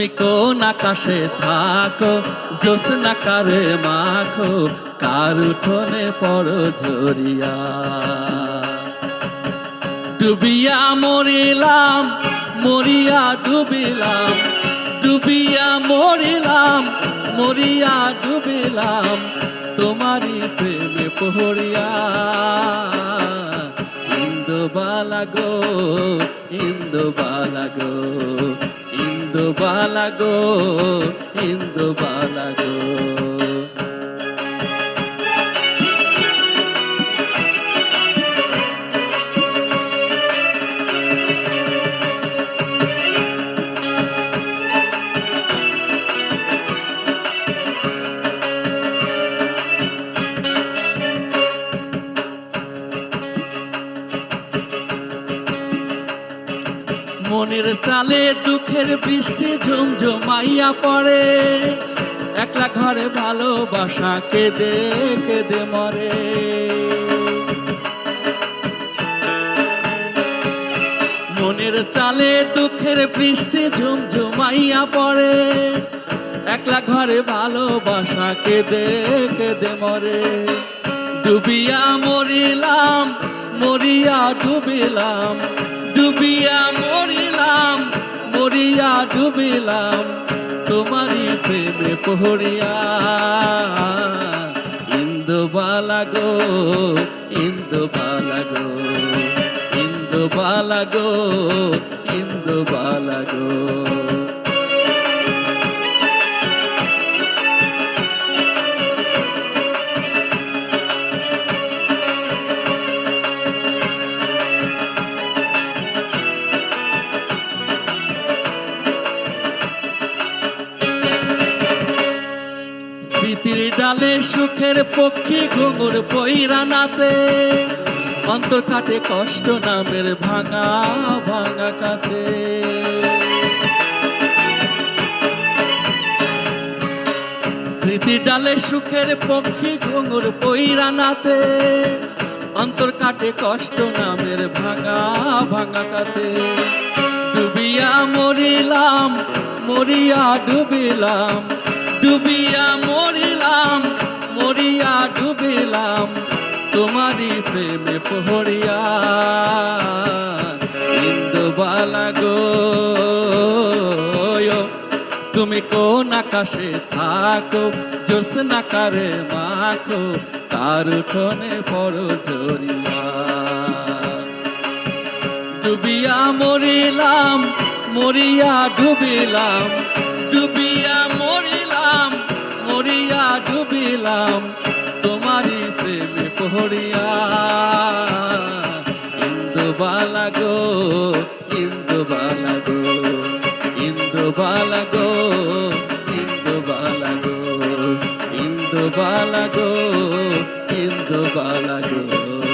তুমি কোন আকাশে থাকো, জ্যোৎস্না কারে মাখো, কার উঠোনে পড়ো ঝরিয়া। ডুবিয়া মরিলাম, মরিয়া ডুবিলাম, ডুবিয়া মরিলাম, মরিয়া ডুবিলাম, তোমারই প্রেমে পড়িয়া। ইন্দুবালা গো, ইন্দুবালা গো, ইন্দুবালা গো, ইন্দুবালা গো। মনের চালে দুঃখের বৃষ্টি ঝুমঝুমাইয়া পড়ে, একলা ঘরে ভালোবাসা কেঁদে কেঁদে মরে। মনের চালে দুঃখের বৃষ্টি ঝুমঝুমাইয়া পড়ে, একলা ঘরে ভালোবাসা কেঁদে কেঁদে মরে। ডুবিয়া মরিলাম, মরিয়া ডুবিলাম, ডুবিয়া মরিলাম, মরিয়া ডুবিলাম, তোমারই প্রেমে পড়িয়া। ইন্দুবালা গো, ইন্দুবালা গো, ইন্দুবালা গো, ইন্দুবালা গো। স্মৃতির ডালে সুখের পক্ষী ঘুঙুর পইরা নাচে, অন্তর কাটে কষ্ট নামের ভাঙা ভাঙা কাছে। স্মৃতির ডালে সুখের পক্ষী ঘুঙুর পইরা নাচে, অন্তর কাটে কষ্ট নামের ভাঙা ভাঙা কাছে। ডুবিয়া মরিলাম, মরিয়া ডুবিলাম, ডুবিয়া মরিলাম, মরিয়া ডুবিলাম, তোমারই প্রেমে পড়িয়া। ইন্দুবালা গো, তুমি কোন আকাশে থাকো, জ্যোৎস্না কারে মাখো, কার উঠোনে পড়ো ঝরিয়া। ডুবিয়া মরিলাম, মরিয়া ডুবিলাম, ডুবিয়া মরিলাম, মরিয়া ডুবিলাম, তোমারই প্রেমে পড়িয়া। ইন্দুবালা গো, ইন্দুবালা গো, ইন্দুবালা গো, ইন্দুবালা গো, ইন্দুবালা গো, ইন্দুবালা গো।